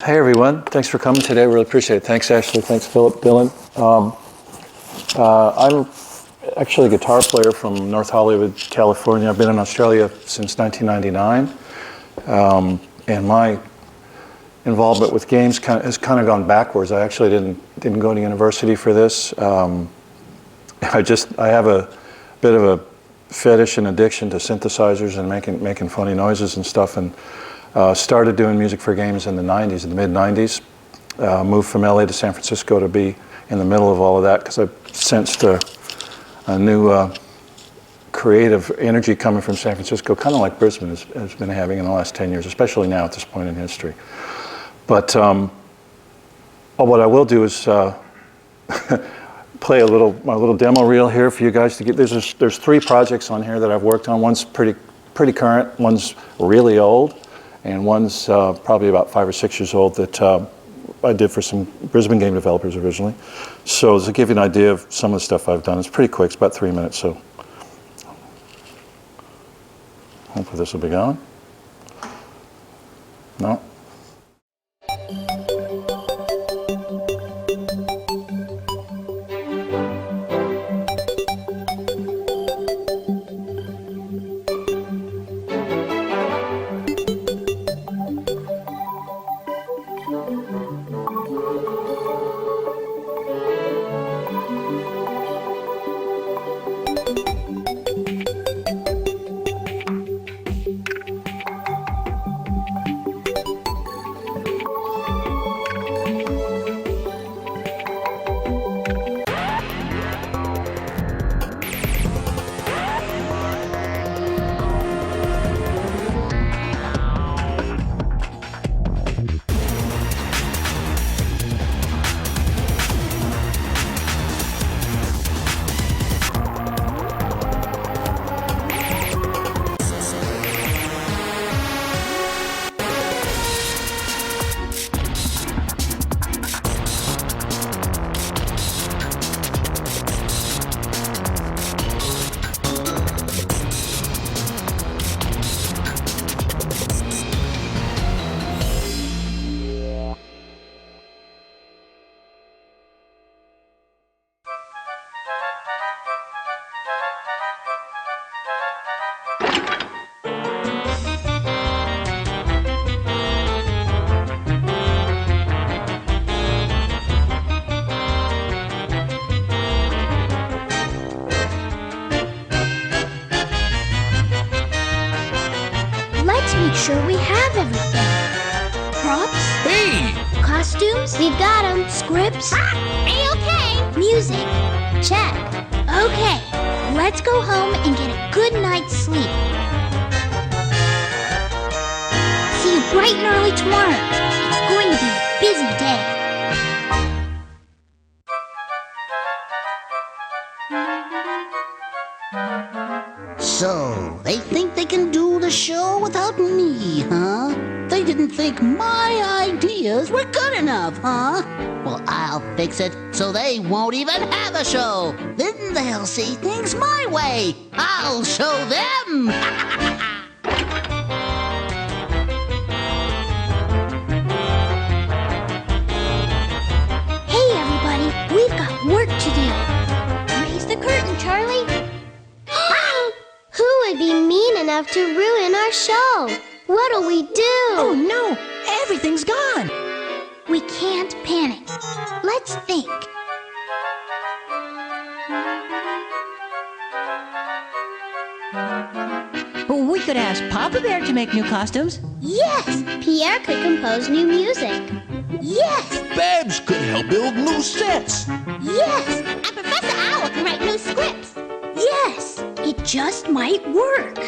Hey everyone, thanks for coming today. Really appreciate it. Thanks Ashley, thanks Philip, Dylan. I'm actually a guitar player from North Hollywood, California. I've been in Australia since 1999, and my involvement with games has kind of gone backwards. I actually didn't go to university for this. I have a bit of a fetish and addiction to synthesizers and making funny noises and stuff, and started doing music for games in the 90s, in the mid-90s. Moved from LA to San Francisco to be in the middle of all of that because I sensed a new creative energy coming from San Francisco, kind of like Brisbane has been having in the last 10 years, especially now at this point in history. But what I will do is play my little demo reel here for you guys to get. There's 3 projects on here that I've worked on. One's pretty current, one's really old, and one's probably about 5 or 6 years old that I did for some Brisbane game developers originally. So to give you an idea of some of the stuff I've done, it's pretty quick, it's about 3 minutes, so hopefully this will be going. No? Make sure we have everything. Props? Hey! Costumes? We've got them. Scripts? A-okay. Music? Check. Okay, let's go home and get a good night's sleep. See you bright and early tomorrow. It's going to be a busy day. So, they think they can do the show without me, huh? They didn't think my ideas were good enough, huh? Well, I'll fix it so they won't even have a show. Then they'll see things my way. I'll show them. Hey, everybody, we've got work to do. Raise the curtain, Charlie. Who would be mean enough to ruin our show? What'll we do? Oh no! Everything's gone! We can't panic. Let's think. We could ask Papa Bear to make new costumes. Yes! Pierre could compose new music. Yes! Babs could help build new sets. Yes! And Professor Owl can write new scripts. Yes! It just might work.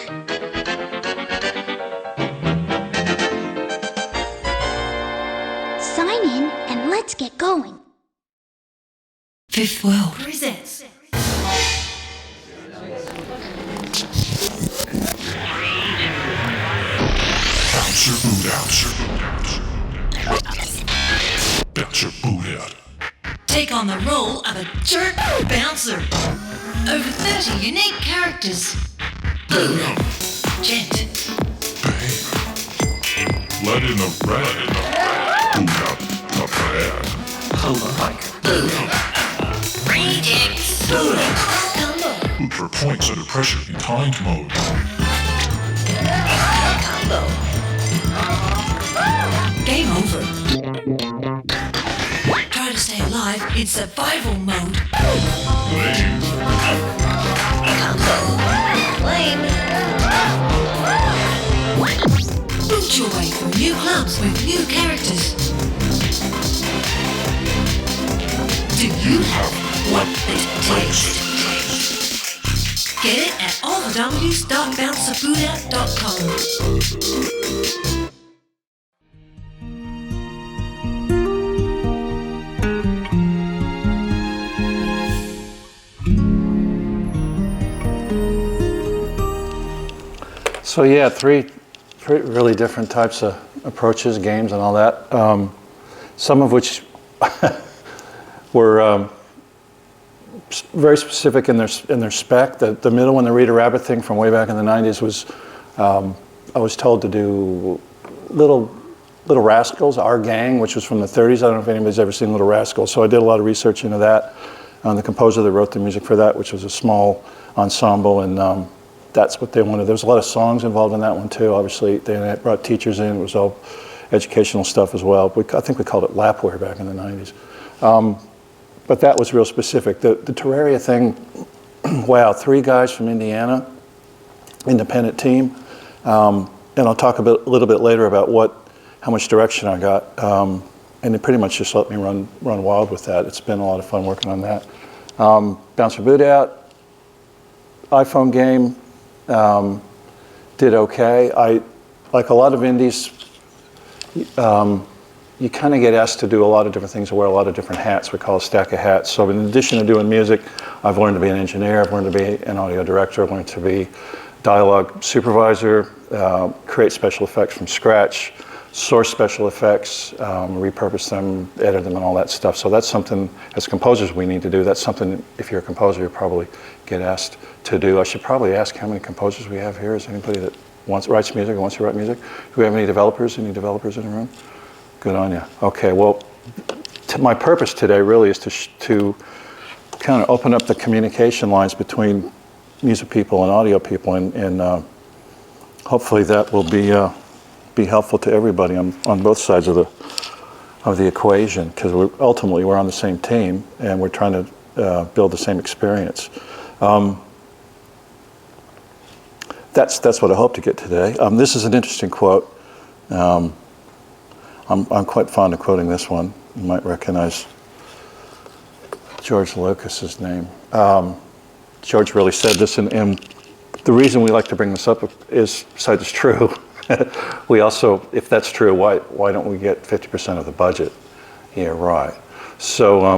Sign in and let's get going. Fifth World presents. Bounce your boot out. Bounce your boot out. Take on the role of a jerk bouncer. Over 30 unique characters. Boo, gent, Bang. Let in the rat. Booyah, not bad. Rejects. Combo. For points under pressure in timed mode. Combo. Game over. Try to stay alive in survival mode. Lame. Combo. Lame. Boot your way through new clubs with new characters. Do you have what it takes? Get it at allthews.bouncerbuddha.com. So yeah, three really different types of approaches, games and all that. Some of which were very specific in their spec. The middle one, the Rita Rabbit thing from way back in the 90s was, I was told to do Little Rascals, Our Gang, which was from the 30s. I don't know if anybody's ever seen Little Rascals. So I did a lot of research into that. The composer that wrote the music for that, which was a small ensemble, and that's what they wanted. There was a lot of songs involved in that one too. Obviously, they brought teachers in. It was all educational stuff as well. I think we called it lapware back in the 90s. But that was real specific. The Terraria thing, wow, 3 guys from Indiana, independent team. And I'll talk a little bit later about how much direction I got. And they pretty much just let me run wild with that. It's been a lot of fun working on that. Bouncer Boot Out, iPhone game, did okay. Like a lot of indies, you kind of get asked to do a lot of different things, to wear a lot of different hats. We call it a stack of hats. So in addition to doing music, I've learned to be an engineer, I've learned to be an audio director, I've learned to be dialogue supervisor, create special effects from scratch, source special effects, repurpose them, edit them, and all that stuff. So that's something, as composers, we need to do. That's something, if you're a composer, you probably get asked to do. I should probably ask how many composers we have here. Is anybody that writes music or wants to write music? Do we have any developers? Any developers in the room? Good on you. Okay, well, my purpose today really is to kind of open up the communication lines between music people and audio people, and hopefully that will be helpful to everybody on both sides of the equation, because ultimately we're on the same team and we're trying to build the same experience. That's what I hope to get today. This is an interesting quote. I'm quite fond of quoting this one. You might recognize George Lucas's name. George really said this, and the reason we like to bring this up is, besides it's true, we also, if that's true, why don't we get 50% of the budget? Yeah, right. So I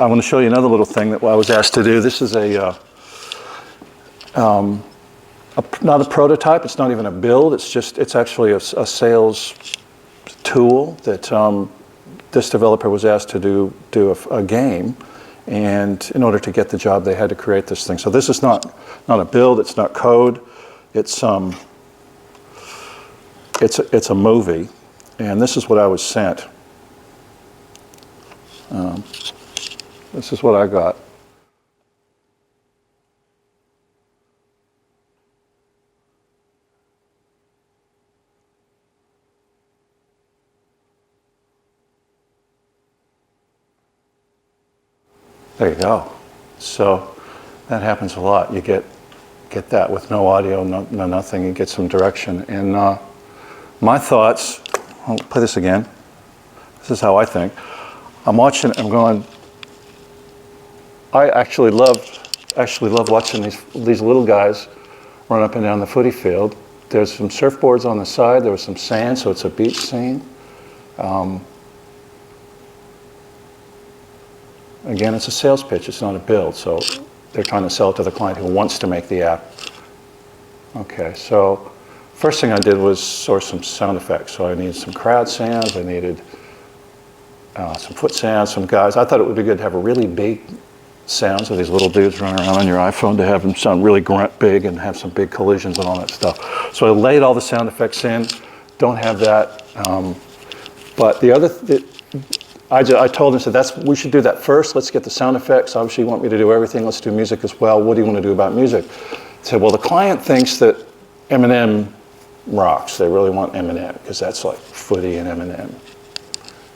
want to show you another little thing that I was asked to do. This is not a prototype. It's not even a build. It's actually a sales tool that this developer was asked to do a game, and in order to get the job, they had to create this thing. So this is not a build. It's not code. It's a movie, and this is what I was sent. This is what I got. There you go. So that happens a lot. You get that with no audio, no nothing. You get some direction. And my thoughts, I'll play this again. This is how I think. I'm watching, I'm going, I actually love watching these little guys run up and down the footy field. There's some surfboards on the side. There was some sand, so it's a beach scene. Again, it's a sales pitch, it's not a build, so they're trying to sell it to the client who wants to make the app. Okay, so first thing I did was source some sound effects. So I needed some crowd sounds, I needed some foot sounds, some guys. I thought it would be good to have a really big sounds of these little dudes running around on your iPhone, to have them sound really grunt big and have some big collisions and all that stuff. So I laid all the sound effects in, don't have that. But the other, I told him, said, we should do that first. Let's get the sound effects. Obviously, you want me to do everything. Let's do music as well. What do you want to do about music? I said, well, the client thinks that Eminem rocks. They really want Eminem because that's like Footy and Eminem.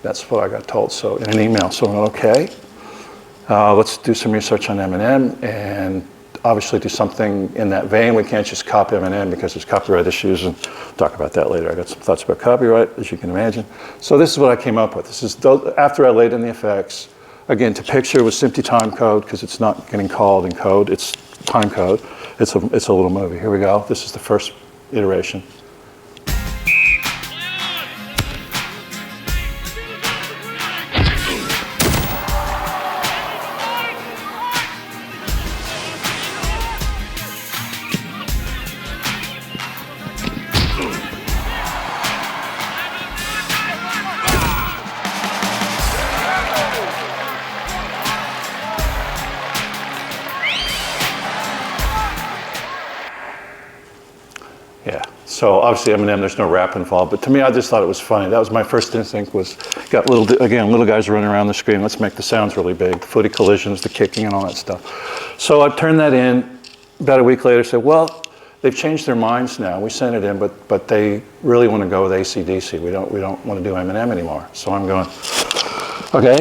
That's what I got told. So in an email, so I went, okay, let's do some research on Eminem and obviously do something in that vein. We can't just copy Eminem because there's copyright issues, and talk about that later. I got some thoughts about copyright, as you can imagine. So this is what I came up with. This is after I laid in the effects. Again, to picture with simply time code because it's not getting called in code. It's time code. It's a little movie. Here we go. This is the first iteration. Yeah, so obviously Eminem, there's no rap involved, but to me, I just thought it was funny. That was my first instinct was, got little guys running around the screen, let's make the sounds really big, the footy collisions, the kicking and all that stuff. So I turned that in, about a week later said, well, they've changed their minds now. We sent it in, but they really want to go with AC/DC. We don't want to do Eminem anymore. So I'm going, okay,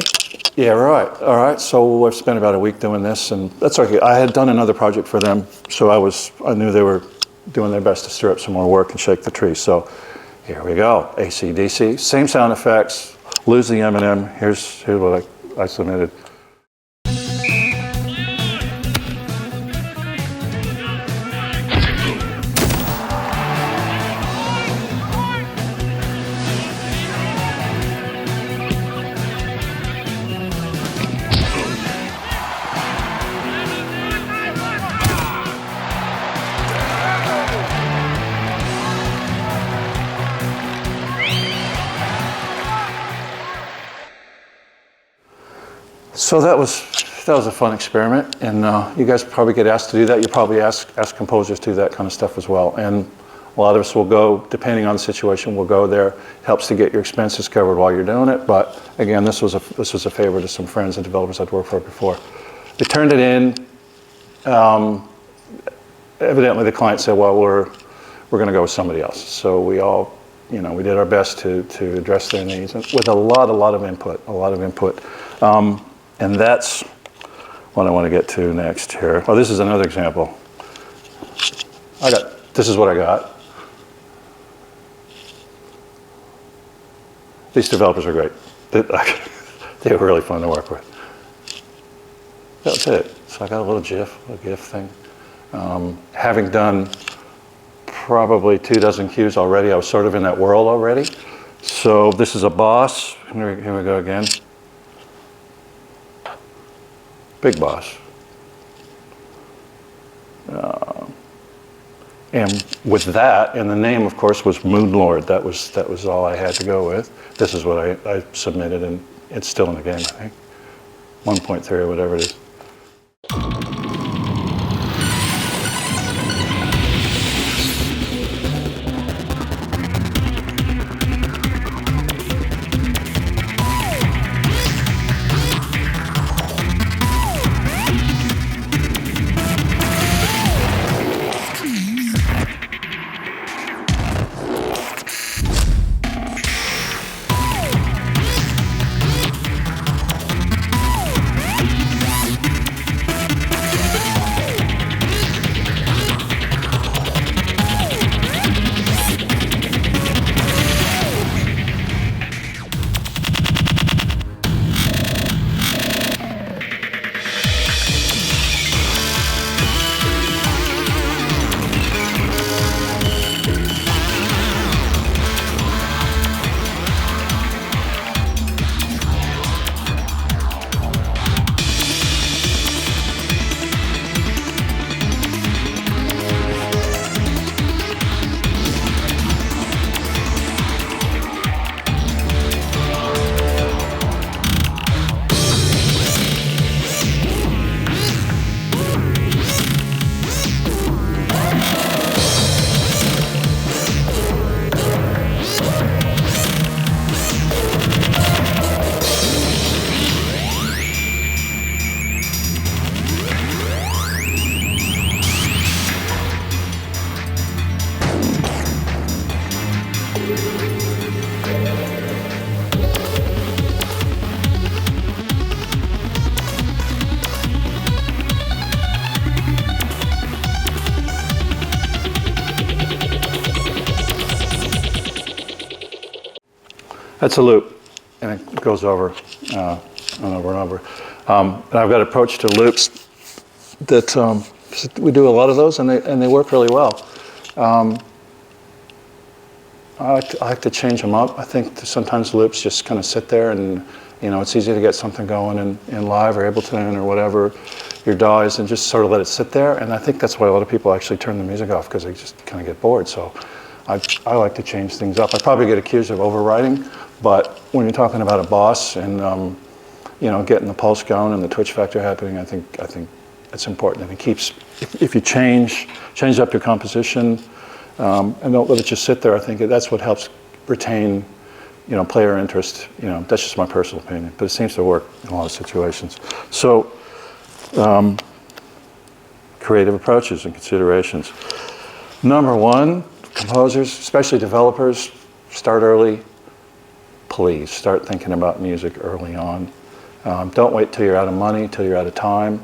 yeah, right, all right. So I've spent about a week doing this, and that's okay. I had done another project for them, so I knew they were doing their best to stir up some more work and shake the tree. So here we go, AC/DC, same sound effects, lose the Eminem. Here's what I submitted. So that was a fun experiment, and you guys probably get asked to do that. You probably ask composers to do that kind of stuff as well. And a lot of us will go, depending on the situation, we'll go there. It helps to get your expenses covered while you're doing it. But again, this was a favor to some friends and developers I'd worked for before. They turned it in. Evidently, the client said, "Well, we're going to go with somebody else." So we all, we did our best to address their needs with a lot of input. And that's what I want to get to next here. Oh, this is another example. This is what I got. These developers are great. They were really fun to work with. That was it. So I got a little GIF thing. Having done probably 24 cues already, I was sort of in that world already. So this is a boss. Here we go again. Big boss. And with that, and the name, of course, was Moon Lord. That was all I had to go with. This is what I submitted, and it's still in the game, I think. 1.3 or whatever it is. That's a loop, and it goes over and over and over. And I've got an approach to loops that we do a lot of those, and they work really well. I like to change them up. I think sometimes loops just kind of sit there, and it's easy to get something going in live or Ableton or whatever your DAW is, and just sort of let it sit there. And I think that's why a lot of people actually turn the music off, because they just kind of get bored. So I like to change things up. I probably get accused of overwriting, but when you're talking about a boss and getting the pulse going and the twitch factor happening, I think it's important. And it keeps, if you change up your composition and don't let it just sit there, I think that's what helps retain player interest. That's just my personal opinion, but it seems to work in a lot of situations. So creative approaches and considerations. Number one, composers, especially developers, start early. Please start thinking about music early on. Don't wait till you're out of money, till you're out of time,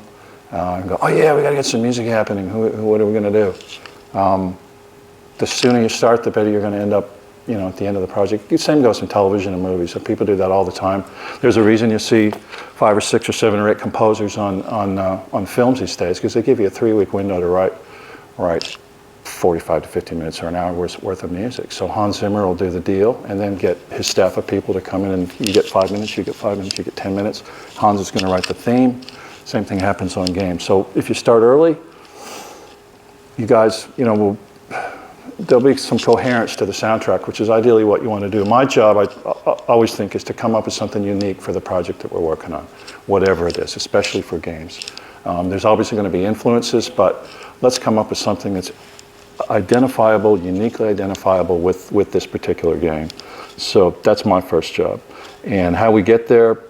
and go, oh yeah, we got to get some music happening. What are we going to do? The sooner you start, the better you're going to end up, at the end of the project. The same goes in television and movies. So people do that all the time. There's a reason you see 5 or 6 or 7 or 8 composers on films these days, because they give you a 3-week window to write 45 to 50 minutes or an hour worth of music. So Hans Zimmer will do the deal and then get his staff of people to come in, and you get 5 minutes, you get 5 minutes, you get 10 minutes. Hans is going to write the theme. Same thing happens on games. So if you start early, you guys, there'll be some coherence to the soundtrack, which is ideally what you want to do. My job, I always think, is to come up with something unique for the project that we're working on, whatever it is, especially for games. There's obviously going to be influences, but let's come up with something that's identifiable, uniquely identifiable with this particular game. So that's my first job. And how we get there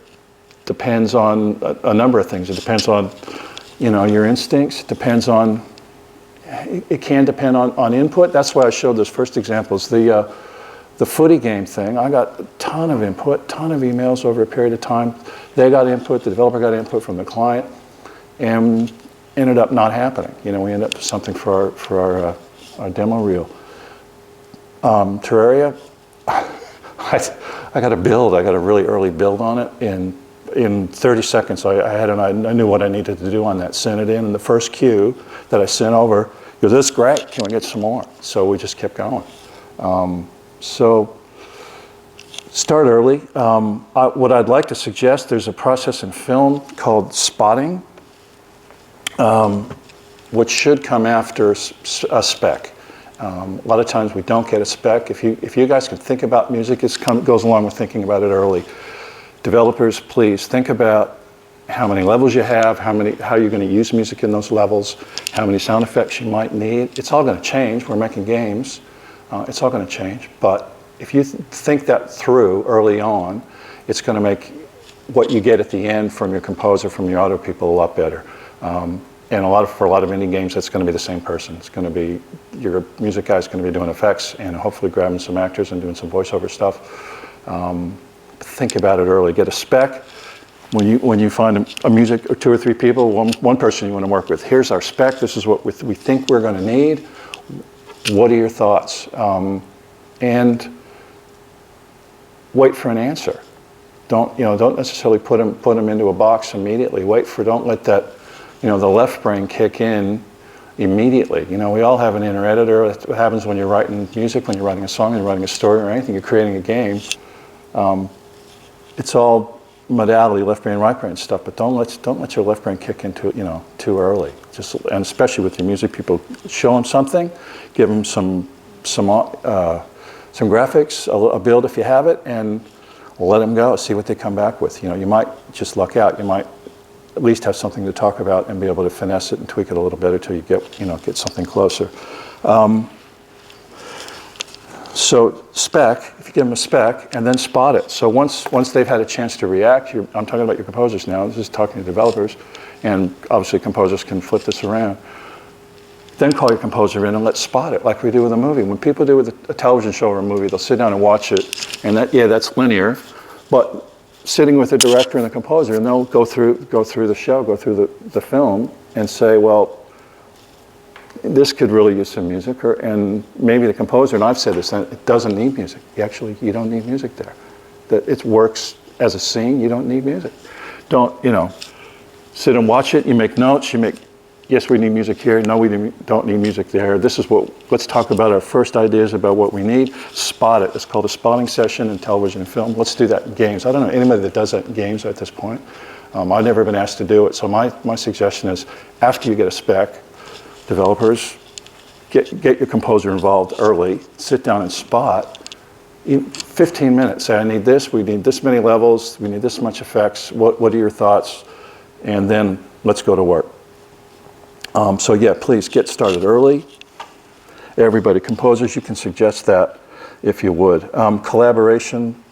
depends on a number of things. It depends on, your instincts. It can depend on input. That's why I showed those first examples. The footy game thing, I got a ton of input, ton of emails over a period of time. They got input, the developer got input from the client, and ended up not happening. We ended up with something for our demo reel. Terraria, I got a build. I got a really early build on it. In 30 seconds, I knew what I needed to do on that. Sent it in, and the first cue that I sent over goes, "This is great. Can we get some more?" So we just kept going. So start early. What I'd like to suggest, there's a process in film called spotting, which should come after a spec. A lot of times we don't get a spec. If you guys can think about music, it goes along with thinking about it early. Developers, please think about how many levels you have, how you're going to use music in those levels, how many sound effects you might need. It's all going to change. We're making games. It's all going to change. But if you think that through early on, it's going to make what you get at the end from your composer, from your audio people, a lot better. And for a lot of indie games, that's going to be the same person. It's going to be, your music guy's going to be doing effects and hopefully grabbing some actors and doing some voiceover stuff. Think about it early. Get a spec. When you find a music, or 2 or 3 people, one person you want to work with, here's our spec. This is what we think we're going to need. What are your thoughts? And wait for an answer. Don't necessarily put them into a box immediately. Don't let that, the left brain kick in immediately. We all have an inner editor. That's what happens when you're writing music, when you're writing a song, you're writing a story or anything, you're creating a game. It's all modality, left brain, right brain stuff, but don't let your left brain kick into it, too early. And especially with your music people, show them something, give them some graphics, a build if you have it, and let them go. See what they come back with. You might just luck out. You might at least have something to talk about and be able to finesse it and tweak it a little bit until you get something closer. So spec, if you give them a spec, and then spot it. So once they've had a chance to react, I'm talking about your composers now, this is talking to developers, and obviously composers can flip this around. Then call your composer in and let's spot it, like we do with a movie. When people do with a television show or a movie, they'll sit down and watch it, and that's linear, but sitting with the director and the composer, and they'll go through the show, go through the film, and say, well, this could really use some music, and maybe the composer, and I've said this, it doesn't need music. You don't need music there. that it works as a scene, you don't need music. Don't, sit and watch it, you make notes, yes, we need music here, no, we don't need music there. This is let's talk about our first ideas about what we need. Spot it. It's called a spotting session in television and film. Let's do that in games. I don't know anybody that does that in games at this point. I've never been asked to do it, so my suggestion is after you get a spec, developers, get your composer involved early, sit down and spot, 15 minutes, say I need this, we need this many levels, we need this much effects, what are your thoughts, and then let's go to work. So yeah, please get started early. Everybody, composers, you can suggest that if you would. Collaboration,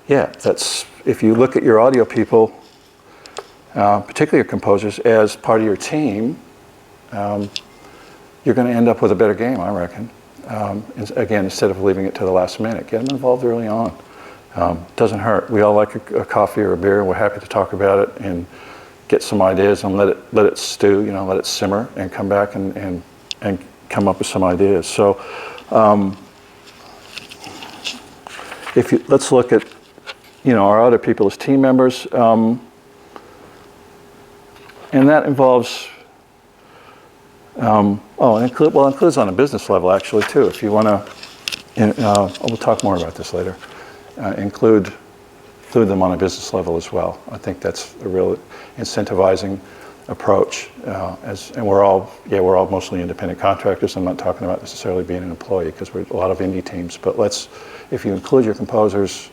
yeah, that's, if you look at your audio people, particularly your composers, as part of your team, you're going to end up with a better game, I reckon. Again, instead of leaving it to the last minute, get them involved early on. Doesn't hurt. We all like a coffee or a beer, and we're happy to talk about it and get some ideas and let it stew, let it simmer, and come back and come up with some ideas. So, let's look at, our other people as team members, and that involves. It includes on a business level actually too. If you want to, we'll talk more about this later. Include them on a business level as well. I think that's a real incentivizing approach. And we're all mostly independent contractors. I'm not talking about necessarily being an employee because we're a lot of indie teams. But if you include your composers,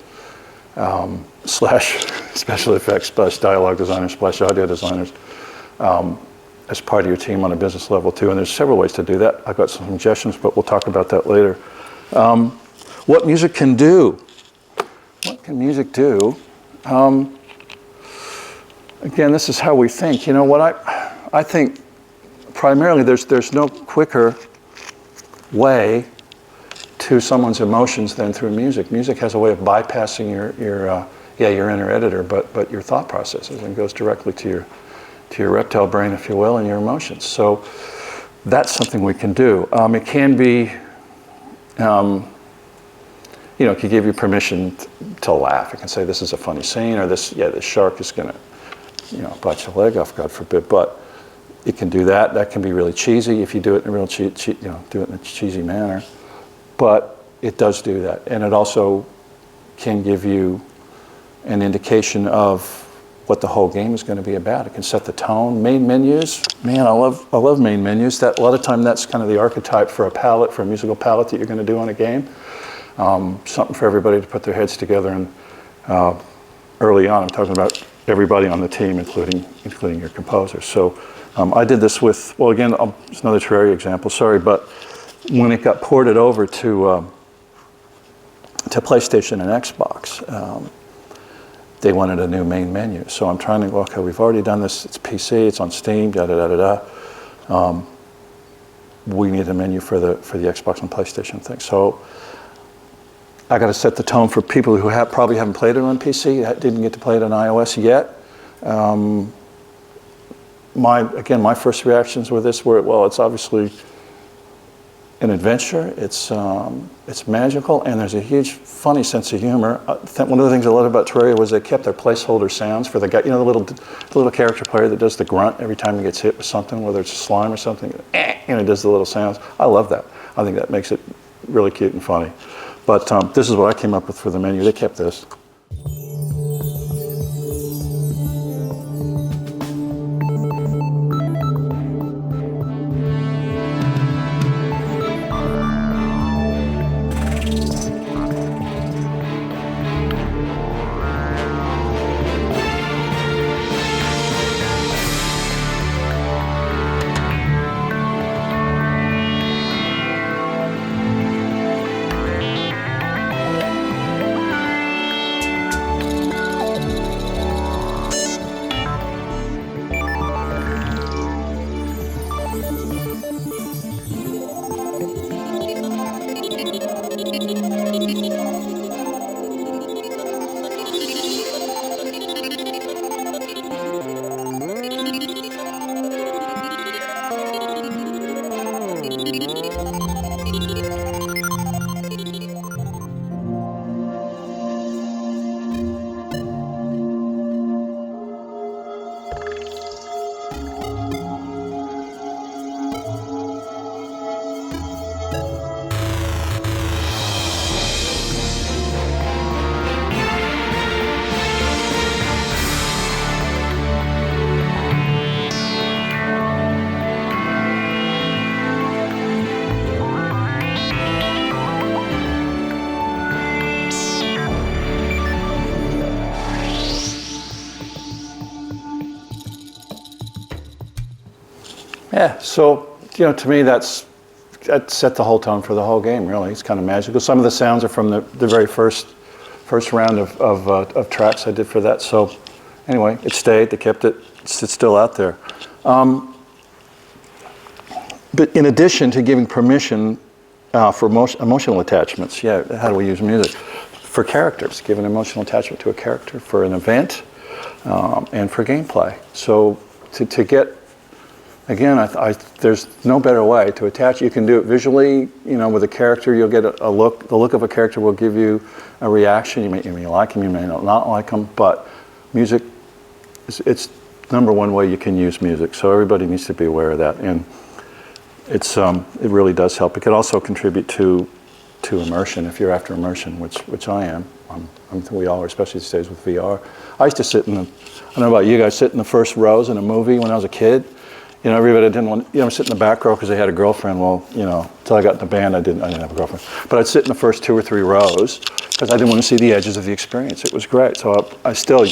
/ special effects, / dialogue designers, / audio designers, as part of your team on a business level too. And there's several ways to do that. I've got some suggestions, but we'll talk about that later. What music can do. What can music do? Again, this is how we think. I think primarily there's no quicker way to someone's emotions than through music. Music has a way of bypassing your inner editor, but your thought processes, and goes directly to your reptile brain, if you will, and your emotions. So that's something we can do. It can be, it can give you permission to laugh. It can say, this is a funny scene, or this shark is going to, bite your leg off, God forbid. But it can do that. That can be really cheesy if you do it in a real do it in a cheesy manner. But it does do that, and it also can give you an indication of what the whole game is going to be about. It can set the tone. Main menus, man, I love main menus. That a lot of time that's kind of the archetype for a musical palette that you're going to do on a game. Something for everybody to put their heads together. And early on, I'm talking about everybody on the team, including your composer. So I did this with, again, it's another Terraria example. Sorry, but when it got ported over to PlayStation and Xbox. They wanted a new main menu. So I'm trying to go, okay, we've already done this, it's PC, it's on Steam, we need a menu for the Xbox and PlayStation thing. So I got to set the tone for people who probably haven't played it on PC, didn't get to play it on iOS yet. My first reactions with this were, it's obviously an adventure, it's magical, and there's a huge funny sense of humor. One of the things I loved about Terraria was they kept their placeholder sounds for the guy, the little character player that does the grunt every time he gets hit with something, whether it's a slime or something, he does the little sounds. I love that. I think that makes it really cute and funny. But this is what I came up with for the menu. They kept this. Yeah, so, to me that set the whole tone for the whole game, really. It's kind of magical. Some of the sounds are from the very first round of tracks I did for that. So anyway, it stayed, they kept it, it's still out there. But in addition to giving permission for emotional attachments, how do we use music? For characters, give an emotional attachment to a character for an event and for gameplay. So to get, again, there's no better way to attach. You can do it visually, with a character, you'll get a look. The look of a character will give you a reaction. You may like them, you may not like them, but music, it's number one way you can use music. So everybody needs to be aware of that. And it really does help. It can also contribute to immersion if you're after immersion, which I am. We all are, especially these days with VR. I used to sit I don't know about you guys, sit in the first rows in a movie when I was a kid. Everybody didn't want, sit in the back row because they had a girlfriend. Well, until I got in the band, I didn't have a girlfriend. But I'd sit in the first 2 or 3 rows because I didn't want to see the edges of the experience. It was great. So I still like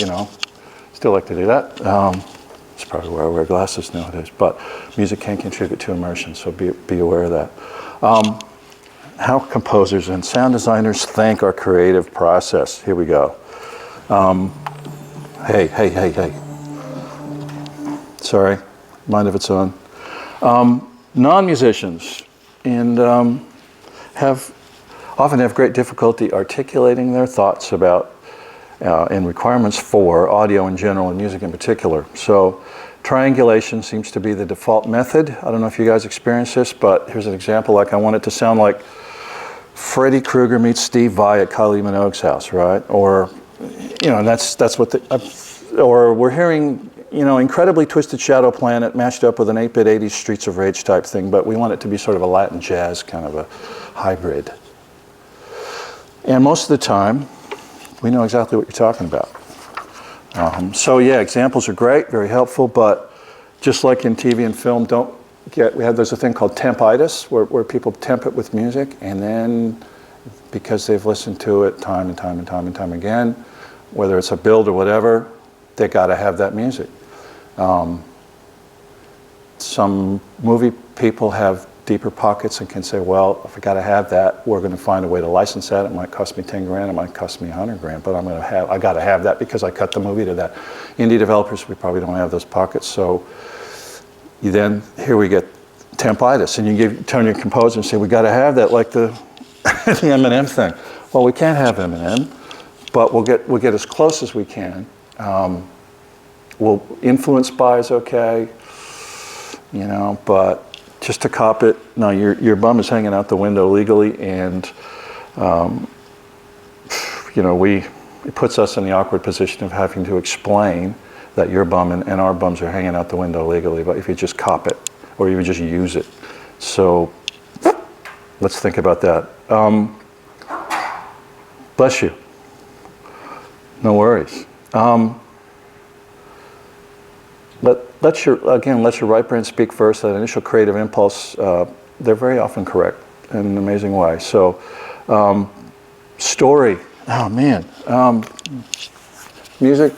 to do that. It's probably why I wear glasses nowadays. But music can contribute to immersion, so be aware of that. How composers and sound designers think our creative process. Here we go. Hey. Sorry. Mind if it's on. Non-musicians and often have great difficulty articulating their thoughts about and requirements for audio in general and music in particular. So triangulation seems to be the default method. I don't know if you guys experience this, but here's an example. Like I want it to sound like Freddy Krueger meets Steve Vai at Kylie Minogue's house, right? Or, and that's what or we're hearing, Incredibly Twisted Shadow Planet matched up with an 8-bit 80s Streets of Rage type thing, but we want it to be sort of a Latin jazz kind of a hybrid. And most of the time, we know exactly what you're talking about. Examples are great, very helpful, but just like in TV and film, there's a thing called tempitis, where people temp it with music, and then because they've listened to it time and time again, whether it's a build or whatever, they got to have that music. Some movie people have deeper pockets and can say, well, if I got to have that, we're going to find a way to license that. It might cost me 10 grand, it might cost me 100 grand, but I got to have that because I cut the movie to that. Indie developers, we probably don't have those pockets, so here we get tempitis, and you turn your composer and say, we got to have that, like the the Eminem thing. Well, we can't have Eminem, but we'll get as close as we can. Influence by is okay, but just to cop it, no, your bum is hanging out the window legally, and it puts us in the awkward position of having to explain that your bum and our bums are hanging out the window legally, but if you just cop it, or even just use it. So let's think about that. Bless you. No worries. Let your right brain speak first. That initial creative impulse, they're very often correct in an amazing way. So, story. Oh man, music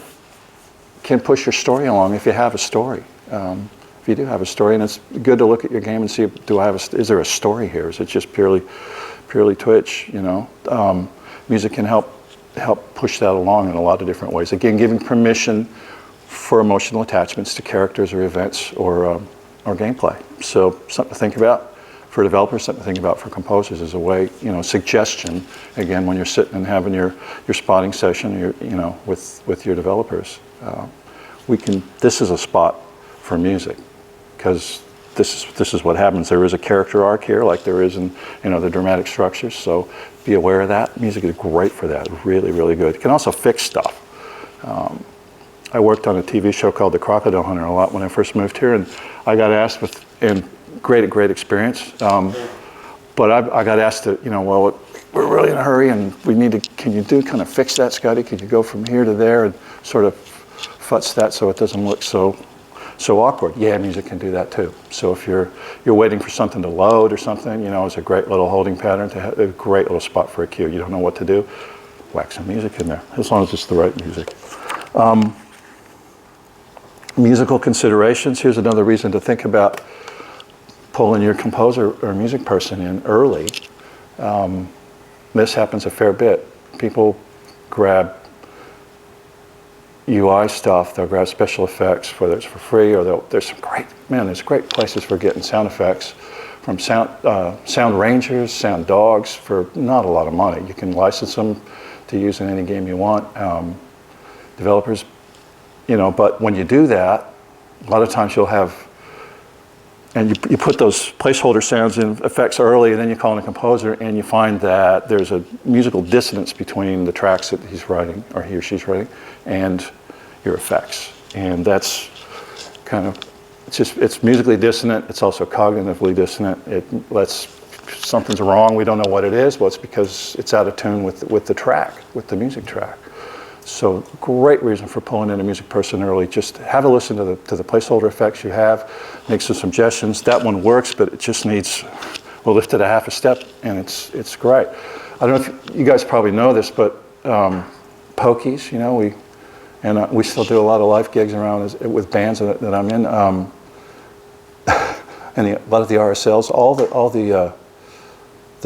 can push your story along if you have a story. If you do have a story, and it's good to look at your game and see, is there a story here? Is it just purely twitch? Music can help push that along in a lot of different ways. Again, giving permission for emotional attachments to characters or events or gameplay. So something to think about for developers, something to think about for composers as a way, suggestion, again, when you're sitting and having your spotting session, with your developers. This is a spot for music, because this is what happens. There is a character arc here, like there is in the dramatic structures. So be aware of that. Music is great for that. Really, really good. It can also fix stuff. I worked on a TV show called The Crocodile Hunter a lot when I first moved here, and I got asked great experience. But I got asked to, we're really in a hurry and can you kind of fix that, Scotty? Could you go from here to there and sort of futz that so it doesn't look so awkward? Yeah, music can do that too. So if you're waiting for something to load or something, it's a great little holding pattern to have, a great little spot for a cue. You don't know what to do, whack some music in there, as long as it's the right music. Musical considerations. Here's another reason to think about pulling your composer or music person in early. This happens a fair bit. People grab UI stuff, they'll grab special effects, whether it's for free or there's great places for getting sound effects from sound rangers, sound dogs for not a lot of money. You can license them to use in any game you want. Developers, but when you do that, a lot of times you'll have, and you put those placeholder sounds in effects early, and then you call in a composer, and you find that there's a musical dissonance between the tracks that he's writing, or he or she's writing, and your effects. And that's kind of, it's musically dissonant, it's also cognitively dissonant. It lets, something's wrong, we don't know what it is, well, it's because it's out of tune with the track, with the music track. So great reason for pulling in a music person early. Just have a listen to the placeholder effects you have, make some suggestions. That one works, but it just needs, we'll lift it a half a step, and it's great. I don't know if you guys probably know this, but Pokies, we still do a lot of live gigs around with bands that I'm in, and a lot of the RSLs, all the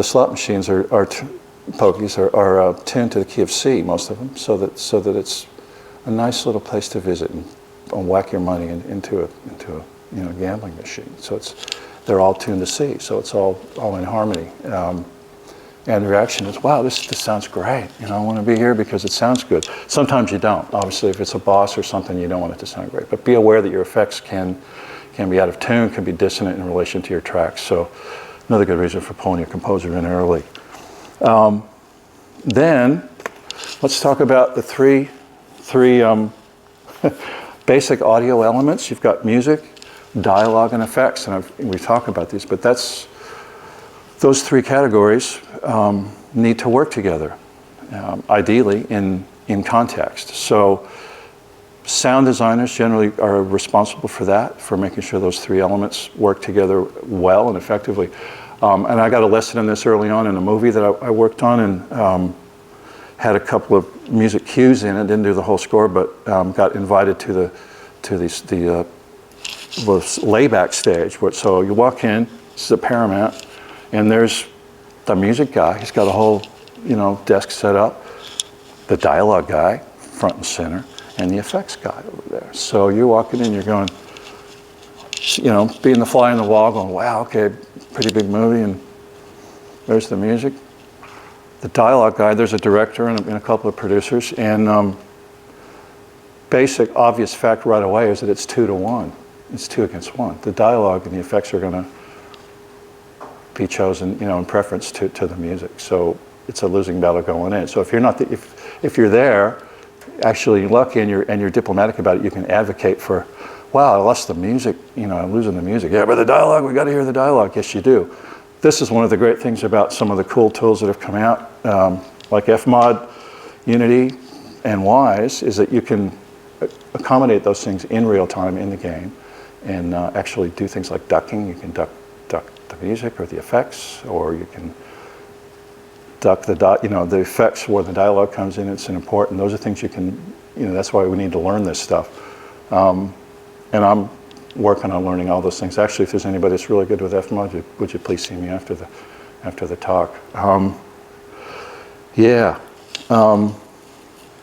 slot machines are Pokies are tuned to the key of C, most of them, so that it's a nice little place to visit and whack your money into a gambling machine. So they're all tuned to C, so it's all in harmony. And the reaction is, wow, this sounds great. I want to be here because it sounds good. Sometimes you don't. Obviously, if it's a boss or something, you don't want it to sound great. But be aware that your effects can be out of tune, can be dissonant in relation to your tracks. So another good reason for pulling your composer in early. Then let's talk about the three basic audio elements. You've got music, dialogue, and effects, and we talk about these, but those three categories need to work together, ideally in context. So sound designers generally are responsible for that, for making sure those three elements work together well and effectively. And I got a lesson in this early on in a movie that I worked on, and had a couple of music cues in it. Didn't do the whole score, but got invited to the layback stage. So you walk in, this is a Paramount, and there's the music guy. He's got a whole desk set up. The dialogue guy, front and center, and the effects guy over there. So you're walking in, you're going, being the fly on the wall, going, wow, okay, pretty big movie, and there's the music. The dialogue guy, there's a director and a couple of producers, and basic, obvious fact right away is that it's 2 to 1. It's 2 against 1. The dialogue and the effects are going to be chosen, in preference to the music. So it's a losing battle going in. So if you're not, if you're there, actually lucky and you're diplomatic about it, you can advocate for, wow, I lost the music, I'm losing the music. Yeah, but the dialogue, we got to hear the dialogue. Yes, you do. This is one of the great things about some of the cool tools that have come out, like Fmod, Unity, and Wise, is that you can accommodate those things in real time in the game, and actually do things like ducking. You can duck the music or the effects, or you can duck the effects where the dialogue comes in. It's important. Those are things you can, that's why we need to learn this stuff. And I'm working on learning all those things. Actually, if there's anybody that's really good with Fmod, would you please see me after the talk?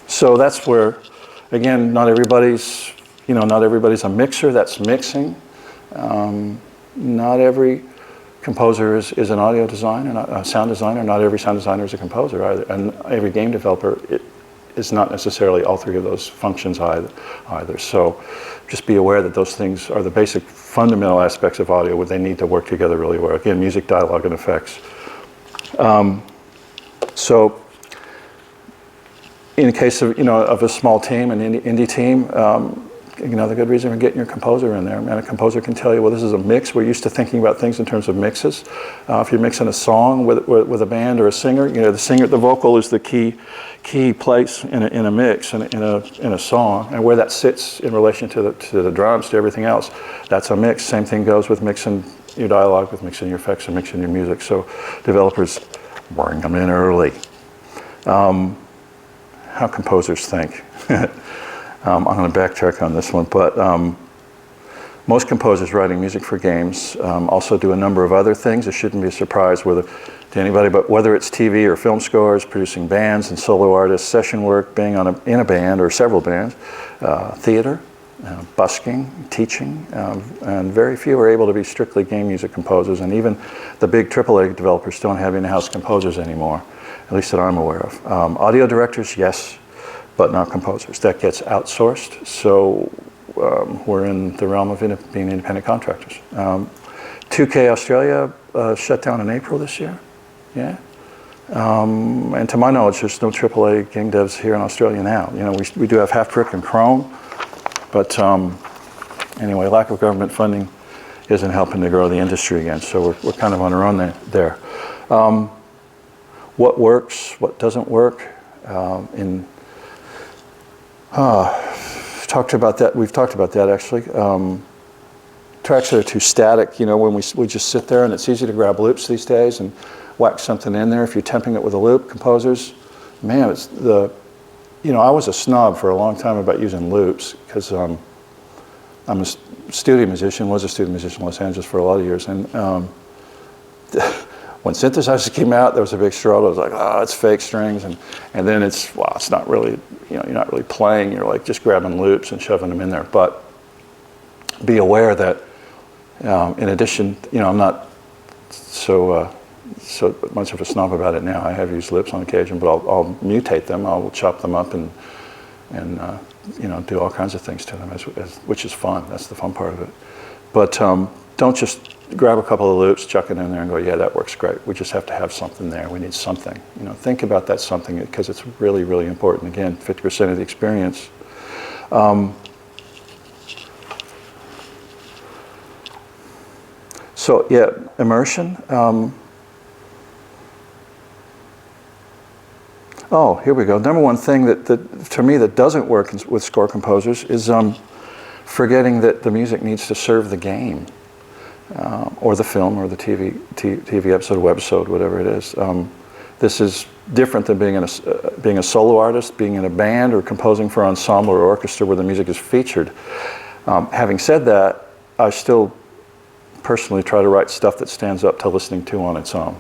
So that's where, again, not everybody's a mixer. That's mixing. Not every composer is an audio designer, a sound designer. Not every sound designer is a composer either, and every game developer is not necessarily all three of those functions either. So just be aware that those things are the basic fundamental aspects of audio where they need to work together really well. Again, music, dialogue, and effects. So in the case of a small team, an indie team, another good reason for getting your composer in there. Man, a composer can tell you, well, this is a mix. We're used to thinking about things in terms of mixes. If you're mixing a song with a band or a singer, the vocal is the key place in a mix, in a song, and where that sits in relation to the drums, to everything else, that's a mix. Same thing goes with mixing your dialogue, with mixing your effects, and mixing your music. So developers, bring them in early. How composers think. I'm going to backtrack on this one, but most composers writing music for games also do a number of other things. It shouldn't be a surprise to anybody, but whether it's TV or film scores, producing bands and solo artists, session work, being in a band or several bands, theater, busking, teaching, and very few are able to be strictly game music composers, and even the big AAA developers don't have in-house composers anymore, at least that I'm aware of. Audio directors, yes, but not composers. That gets outsourced, so we're in the realm of being independent contractors. 2K Australia shut down in April this year, yeah. And to my knowledge, there's no AAA game devs here in Australia now. You know, we do have Half Brick and Chrome, but anyway, lack of government funding isn't helping to grow the industry again, so we're kind of on our own there. What works, what doesn't work, we've talked about that actually. Tracks that are too static, you know, when we just sit there, and it's easy to grab loops these days and whack something in there. If you're temping it with a loop, composers, man, you know, I was a snob for a long time about using loops because I'm a studio musician, was a studio musician in Los Angeles for a lot of years, and when synthesizers came out, there was a big struggle. I was like, oh, it's fake strings, and then it's not really, you know, you're not really playing. You're like just grabbing loops and shoving them in there. But be aware that, in addition, you know, I'm not so much of a snob about it now. I have used loops on occasion, but I'll mutate them. I'll chop them up and you know, do all kinds of things to them, which is fun. That's the fun part of it. But don't just grab a couple of loops, chuck it in there, and go, yeah, that works great. We just have to have something there. We need something. You know, think about that something, because it's really, really important. Again, 50% of the experience. So yeah, immersion. Oh, here we go. Number one thing that to me that doesn't work with score composers is forgetting that the music needs to serve the game, or the film, or the TV episode, webisode, whatever it is. This is different than being a solo artist, being in a band, or composing for ensemble or orchestra where the music is featured. Having said that, I still personally try to write stuff that stands up to listening to on its own.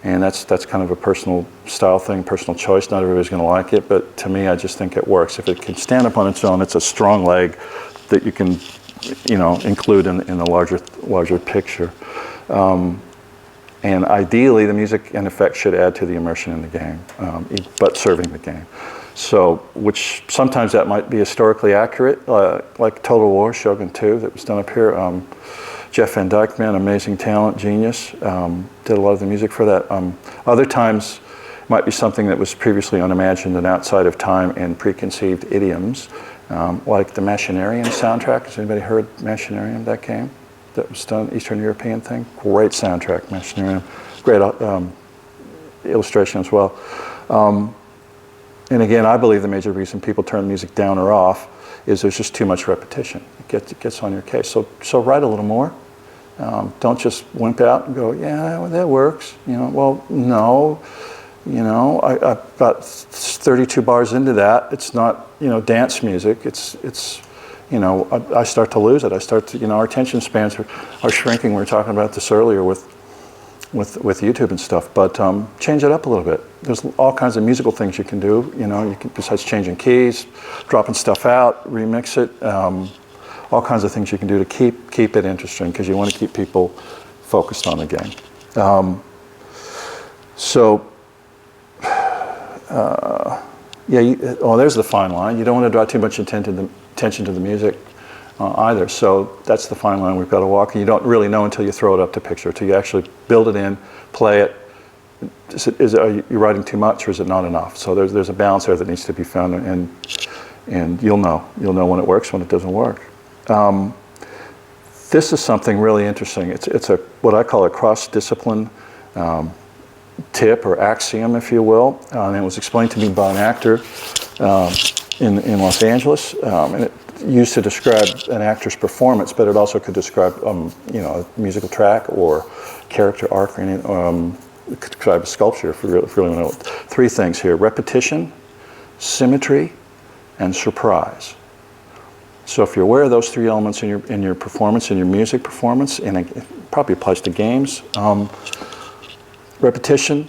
And that's kind of a personal style thing, personal choice. Not everybody's going to like it, but to me, I just think it works. If it can stand up on its own, it's a strong leg that you can, you know, include in the larger picture. And ideally, the music and effects should add to the immersion in the game, but serving the game. So, which sometimes that might be historically accurate, like Total War, Shogun 2, that was done up here. Jeff Van Dyke, man, amazing talent, genius, did a lot of the music for that. Other times, it might be something that was previously unimagined and outside of time and preconceived idioms, like the Machinarium soundtrack. Has anybody heard Machinarium, that game? That was done, Eastern European thing. Great soundtrack, Machinarium. Great illustration as well. And again, I believe the major reason people turn music down or off is there's just too much repetition. It gets on your case. So write a little more. Don't just wimp out and go, yeah, well, that works. You know, well, no. You know, I've got 32 bars into that. It's not, you know, dance music. It's you know, I start to lose it. I start to, you know, our attention spans are shrinking. We were talking about this earlier with YouTube and stuff, but change it up a little bit. There's all kinds of musical things you can do, you know, besides changing keys, dropping stuff out, remix it, all kinds of things you can do to keep it interesting, because you want to keep people focused on the game. There's the fine line. You don't want to draw too much attention to the music either. So that's the fine line we've got to walk. And you don't really know until you throw it up to picture, until you actually build it in, play it. Are you writing too much, or is it not enough? So there's a balance there that needs to be found, and you'll know when it works, when it doesn't work. This is something really interesting. It's what I call a cross-discipline tip or axiom, if you will. And it was explained to me by an actor in Los Angeles, and it used to describe an actor's performance, but it also could describe you know, a musical track or character arc, or anything. It could describe a sculpture, if you really want to know. Three things here: repetition, symmetry, and surprise. So if you're aware of those three elements in your performance, in your music performance, and it probably applies to games, repetition,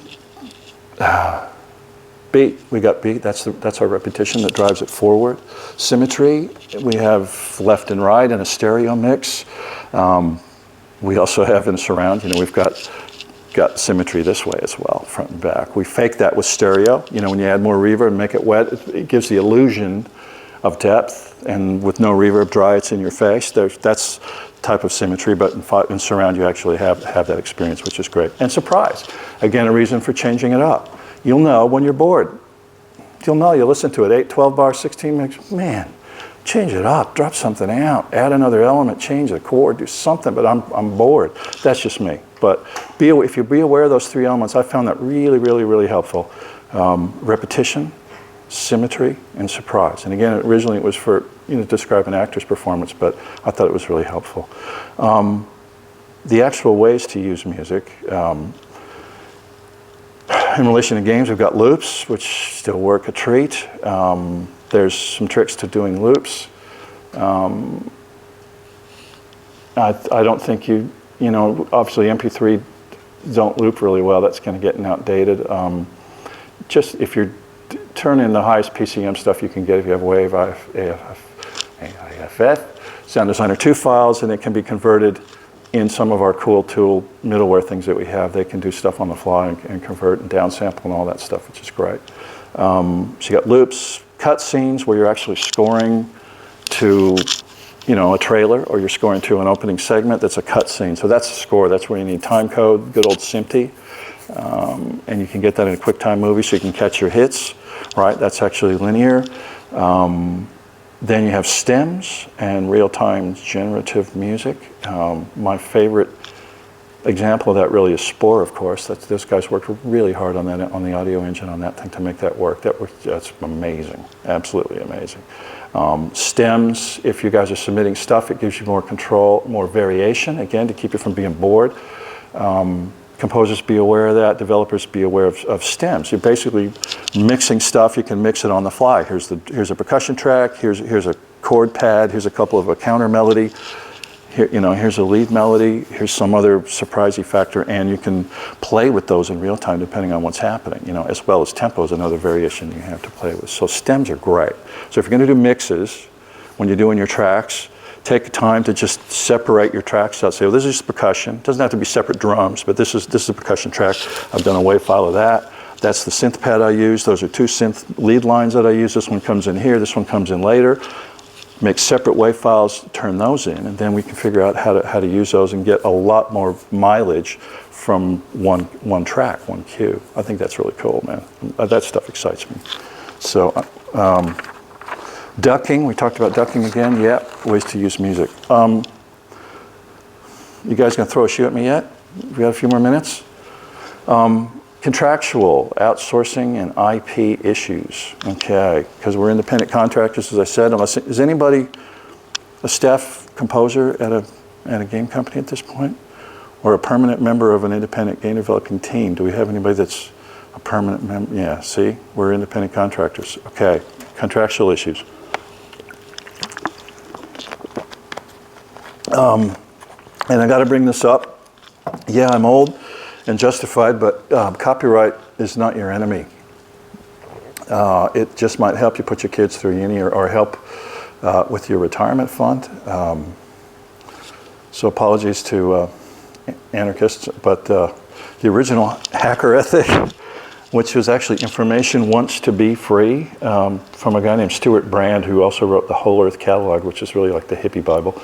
beat, we got beat, that's our repetition that drives it forward. Symmetry, we have left and right in a stereo mix. We also have in surround, we've got symmetry this way as well, front and back. We fake that with stereo. When you add more reverb and make it wet, it gives the illusion of depth, and with no reverb, dry, it's in your face. That's type of symmetry, but in surround you actually have that experience, which is great. And surprise, again, a reason for changing it up. You'll know when you're bored. You'll know, you listen to it, 8, 12 bars, 16 mix, man, change it up, drop something out, add another element, change the chord, do something, but I'm bored. That's just me. But if you be aware of those three elements, I found that really, really, really helpful. Repetition, symmetry, and surprise. And again, originally it was for describe an actor's performance, but I thought it was really helpful. The actual ways to use music. In relation to games, we've got loops, which still work a treat. There's some tricks to doing loops. I don't think obviously MP3 don't loop really well. That's kind of getting outdated. Just if you're turning the highest PCM stuff you can get, if you have Wave, AFF, Sound Designer 2 files, and it can be converted in some of our cool tool middleware things that we have. They can do stuff on the fly and convert and downsample and all that stuff, which is great. So you got loops, cut scenes where you're actually scoring to a trailer, or you're scoring to an opening segment that's a cut scene. So that's a score. That's where you need time code, good old SMPTE. And you can get that in a QuickTime movie so you can catch your hits, right? That's actually linear. Then you have stems and real-time generative music. My favorite example of that really is Spore, of course. Those guys worked really hard on that, on the audio engine on that thing to make that work. That's amazing, absolutely amazing. Stems, if you guys are submitting stuff, it gives you more control, more variation, again, to keep you from being bored. Composers, be aware of that. Developers, be aware of stems. You're basically mixing stuff. You can mix it on the fly. Here's a percussion track. Here's a chord pad. Here's a couple of a counter melody. Here, here's a lead melody. Here's some other surprisey factor, and you can play with those in real time depending on what's happening. As well as tempo is another variation you have to play with. So stems are great. So if you're going to do mixes when you're doing your tracks, take time to just separate your tracks out. Say, well, this is just percussion. It doesn't have to be separate drums, but this is a percussion track. I've done a wave file of that. That's the synth pad I use. Those are 2 synth lead lines that I use. This one comes in here. This one comes in later. Make separate wave files, turn those in, and then we can figure out how to use those and get a lot more mileage from one track, one cue. I think that's really cool, man. That stuff excites me. So. Ducking, we talked about ducking again. Yeah, ways to use music. You guys gonna throw a shoe at me yet? We got a few more minutes. Contractual, outsourcing, and IP issues. Okay, because we're independent contractors, as I said. Is anybody a staff composer at a game company at this point, or a permanent member of an independent game developing team? Do we have anybody that's a permanent member? Yeah. See, we're independent contractors. Okay, contractual issues. And I got to bring this up. Yeah, I'm old and justified, but copyright is not your enemy. It just might help you put your kids through uni or help with your retirement fund. So apologies to anarchists, but the original hacker ethic, which was actually information wants to be free, from a guy named Stuart Brand, who also wrote the Whole Earth Catalog, which is really like the hippie Bible.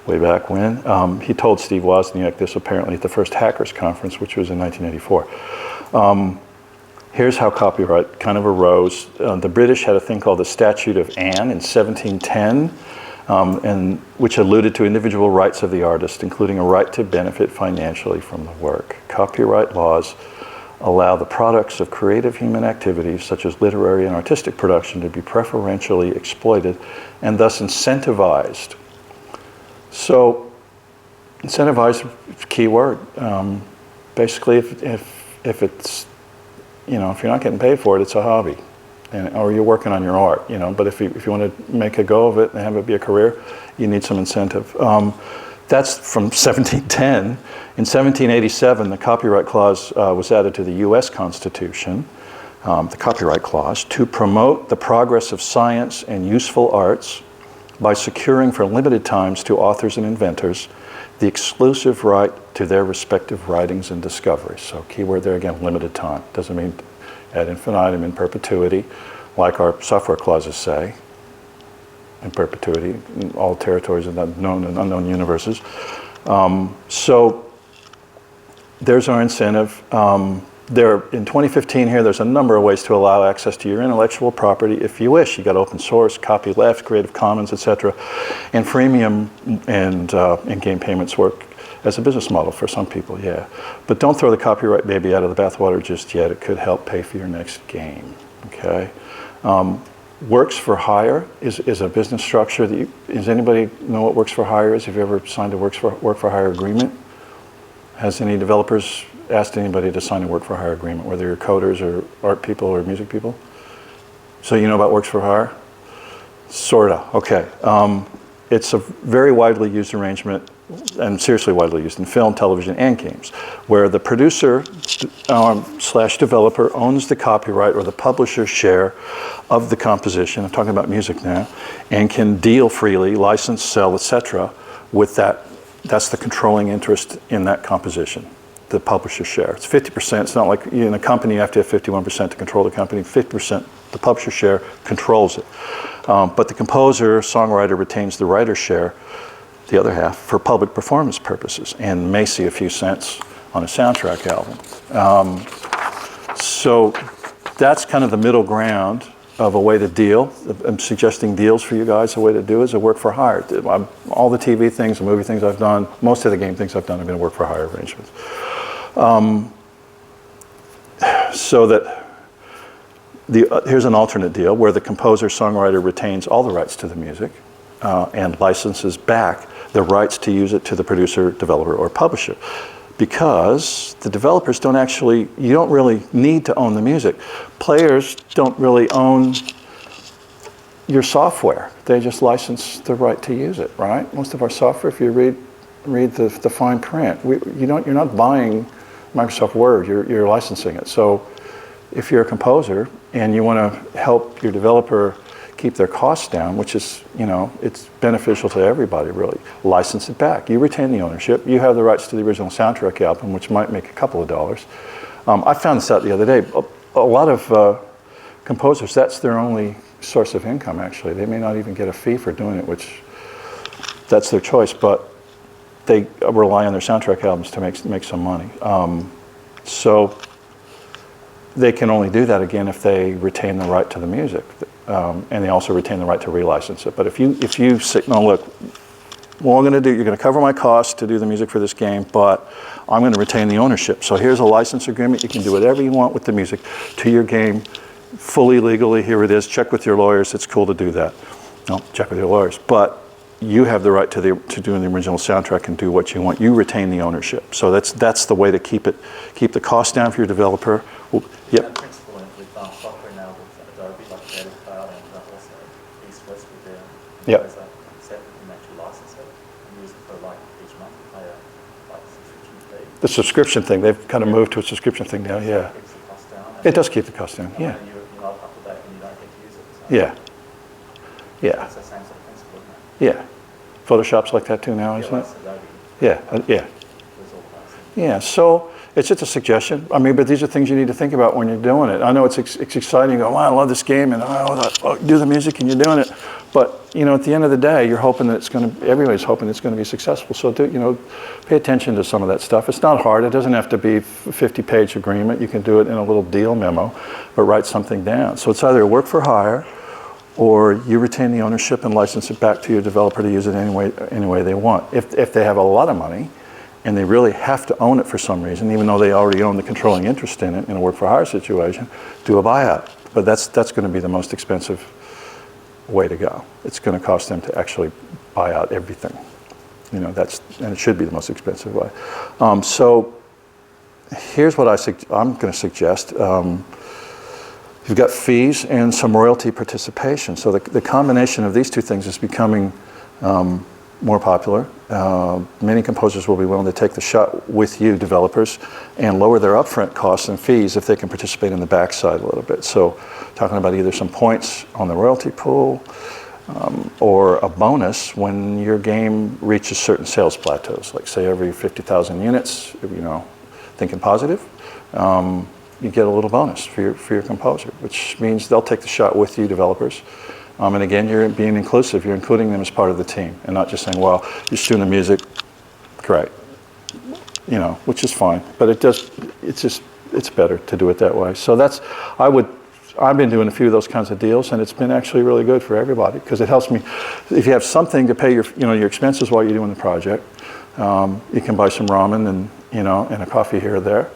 Way back when. He told Steve Wozniak this apparently at the first Hackers Conference, which was in 1984. Here's how copyright kind of arose. The British had a thing called the Statute of Anne in 1710, and which alluded to individual rights of the artist, including a right to benefit financially from the work. Copyright laws allow the products of creative human activities, such as literary and artistic production, to be preferentially exploited and thus incentivized. So, incentivized is a key word. Basically, if it's, if you're not getting paid for it, it's a hobby. or you're working on your art, But if you want to make a go of it and have it be a career, you need some incentive. That's from 1710. In 1787, the copyright clause was added to the U.S. Constitution, the copyright clause, to promote the progress of science and useful arts by securing for limited times to authors and inventors the exclusive right to their respective writings and discoveries. So keyword there again, limited time. Doesn't mean ad infinitum, in perpetuity, like our software clauses say, in perpetuity, in all territories of known and unknown universes. So there's our incentive. In 2015 here, there's a number of ways to allow access to your intellectual property if you wish. You got open source, copyleft, Creative Commons, etc. And freemium and in-game payments work as a business model for some people, yeah. But don't throw the copyright baby out of the bathwater just yet. It could help pay for your next game, okay? Works for hire is a business structure. Does anybody know what works for hire is? Have you ever signed a work for hire agreement? Has any developers asked anybody to sign a work for hire agreement, whether you're coders or art people or music people? So you know about works for hire? Sorta, okay. It's a very widely used arrangement, and seriously widely used in film, television, and games, where the producer slash developer owns the copyright or the publisher's share of the composition, I'm talking about music now, and can deal freely, license, sell, etc. with that. That's the controlling interest in that composition, the publisher's share. It's 50%. It's not like in a company you have to have 51% to control the company. 50%, the publisher's share controls it. But the composer, songwriter retains the writer's share, the other half, for public performance purposes, and may see a few cents on a soundtrack album. So that's kind of the middle ground of a way to deal. I'm suggesting deals for you guys. A way to do is a work for hire. All the TV things, the movie things I've done, most of the game things I've done have been work for hire arrangements. So that here's an alternate deal where the composer-songwriter retains all the rights to the music and licenses back the rights to use it to the producer, developer, or publisher. Because the developers you don't really need to own the music. Players don't really own your software. They just license the right to use it, right? Most of our software, if you read the fine print, you're not buying Microsoft Word, you're licensing it. So if you're a composer and you want to help your developer keep their costs down, which is, it's beneficial to everybody, really. License it back. You retain the ownership. You have the rights to the original soundtrack album, which might make a couple of dollars. I found this out the other day. A lot of composers, that's their only source of income, actually. They may not even get a fee for doing it, which that's their choice, but they rely on their soundtrack albums to make some money. So they can only do that, again, if they retain the right to the music. And they also retain the right to relicense it. But if you say, no, look, what I'm going to do, you're going to cover my costs to do the music for this game, but I'm going to retain the ownership. So here's a license agreement. You can do whatever you want with the music to your game, fully legally. Here it is. Check with your lawyers. It's cool to do that. No, check with your lawyers. But you have the right to doing the original soundtrack and do what you want. You retain the ownership. So that's the way to keep the cost down for your developer. Well, yep. Software now with Adobe, like Creative Cloud, and also East West with their Yep. set you can actually license it and use it for like each month, pay a subscription fee. The subscription thing, they've kind of moved to a subscription thing now, yeah. It keeps the cost down. It does keep the cost down, yeah. And you're not up to date and you don't get to use it. So Yeah. Yeah. it's the same sort of principle, isn't it? Yeah. Photoshop's like that too now, isn't it? It's Adobe. Yeah, yeah. There's all kinds of Yeah, so it's just a suggestion. I mean, but these are things you need to think about when you're doing it. I know it's exciting. You go, wow, I love this game, and do the music, and you're doing it. But at the end of the day, you're hoping that everybody's hoping it's going to be successful. So pay attention to some of that stuff. It's not hard. It doesn't have to be a 50-page agreement. You can do it in a little deal memo, but write something down. So it's either work for hire, or you retain the ownership and license it back to your developer to use it any way they want. If they have a lot of money, and they really have to own it for some reason, even though they already own the controlling interest in it in a work-for-hire situation, do a buyout. But that's going to be the most expensive way to go. It's going to cost them to actually buy out everything. And it should be the most expensive way. So here's what I'm going to suggest. You've got fees and some royalty participation. So the combination of these two things is becoming more popular. Many composers will be willing to take the shot with you, developers, and lower their upfront costs and fees if they can participate in the backside a little bit. So talking about either some points on the royalty pool or a bonus when your game reaches certain sales plateaus, like say every 50,000 units, thinking positive, you get a little bonus for your composer, which means they'll take the shot with you, developers. And again, you're being inclusive. You're including them as part of the team, and not just saying, "Well, you're just doing the music, great," which is fine. But it's better to do it that way. So I've been doing a few of those kinds of deals, and it's been actually really good for everybody because it helps me. If you have something to pay your expenses while you're doing the project, you can buy some ramen and a coffee here or there.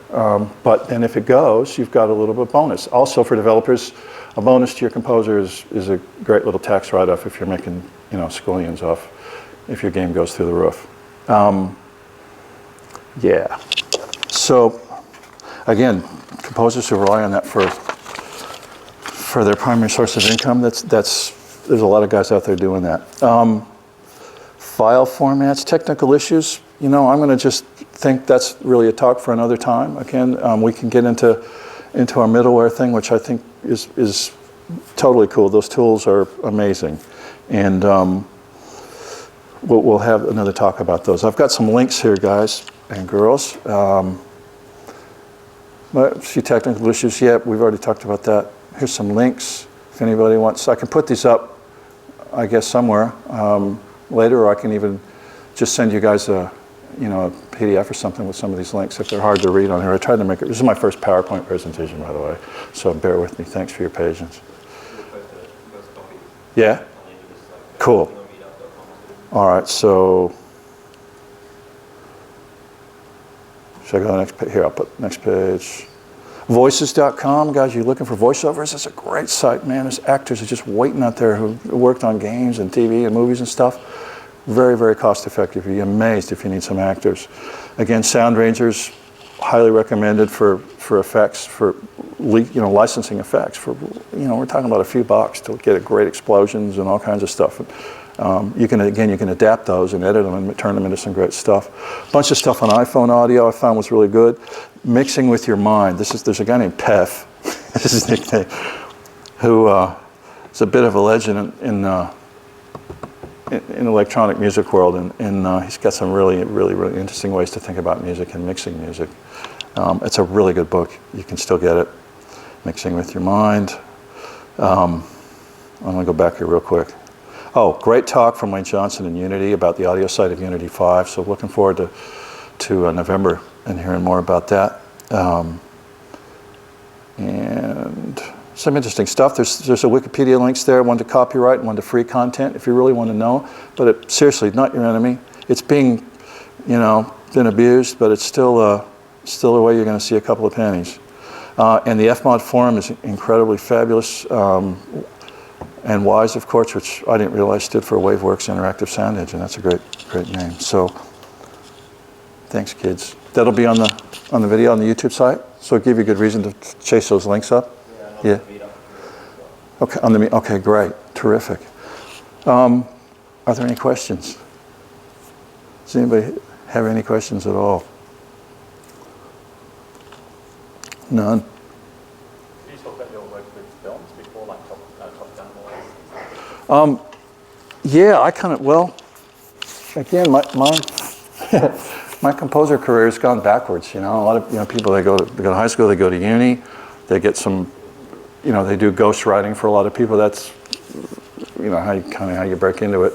But then if it goes, you've got a little bit of bonus. Also for developers, a bonus to your composer is a great little tax write-off if you're making squillions off if your game goes through the roof. Yeah. So again, composers who rely on that for their primary source of income, there's a lot of guys out there doing that. File formats, technical issues, I'm going to just think that's really a talk for another time. Again, we can get into our middleware thing, which I think is totally cool. Those tools are amazing. And we'll have another talk about those. I've got some links here, guys and girls. A few technical issues. Yeah, we've already talked about that. Here's some links if anybody wants. I can put these up, I guess, somewhere later, or I can even just send you guys a PDF or something with some of these links if they're hard to read on here. I tried to make it. This is my first PowerPoint presentation, by the way, so bear with me. Thanks for your patience. Yeah? Cool. All right, so should I go to the next page? Here, I'll put next page. Voices.com, guys, you're looking for voiceovers? It's a great site, man. There's actors are just waiting out there who worked on games and TV and movies and stuff. Very, very cost effective. You'd be amazed if you need some actors. Again, Sound Rangers, highly recommended for effects, for licensing effects. We're talking about a few bucks to get great explosions and all kinds of stuff. You can adapt those and edit them and turn them into some great stuff. A bunch of stuff on iPhone audio I found was really good. Mixing with your mind. There's a guy named Pef, this is his nickname, who is a bit of a legend in electronic music world, and he's got some really, really, really interesting ways to think about music and mixing music. It's a really good book. You can still get it. Mixing with Your Mind. I'm going to go back here real quick. Oh, great talk from Wayne Johnson in Unity about the audio side of Unity 5. So looking forward to November and hearing more about that. And some interesting stuff. There's a Wikipedia links there, one to copyright and one to free content if you really want to know. But seriously, not your enemy. It's being, been abused, but it's still a way you're going to see a couple of pennies. And the FMod forum is incredibly fabulous. And WISE, of course, which I didn't realize stood for WaveWorks Interactive Sound Engine. That's a great name. So, thanks, kids. That'll be on the video on the YouTube site. So it'll give you a good reason to chase those links up. Yeah. Okay. Okay. Great. Terrific. Are there any questions? Does anybody have any questions at all? None. Yeah, I kind of, again, my composer career has gone backwards. A lot of people, they go to high school, they go to uni, they get some, they do ghost writing for a lot of people. That's how you break into it.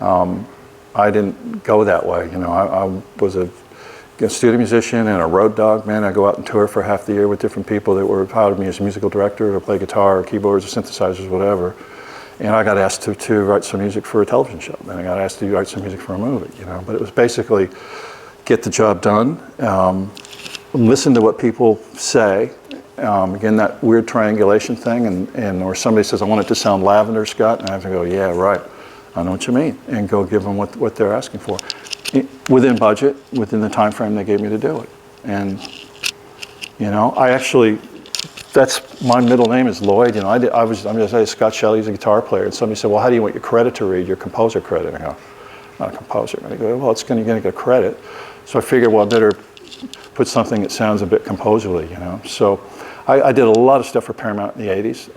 I didn't go that way. I was a studio musician and a road dog, man. I go out and tour for half the year with different people that were hired me as a musical director to play guitar or keyboards or synthesizers, whatever. And I got asked to write some music for a television show. Then I got asked to write some music for a movie, But it was basically get the job done, listen to what people say. Again, that weird triangulation thing, or somebody says, I want it to sound lavender, Scott, and I have to go, yeah, right. I know what you mean, and go give them what they're asking for. Within budget, within the time frame they gave me to do it. And, I actually that's my middle name is Lloyd. You know, I'm going to say Scott Shelly. He's a guitar player, and somebody said, "Well, how do you want your credit to read? Your composer credit?" And I go, "I'm not a composer." And I go, "Well, you're going to get credit." So I figured, well, I better put something that sounds a bit composerly, you know. So I did a lot of stuff for Paramount in the '80s.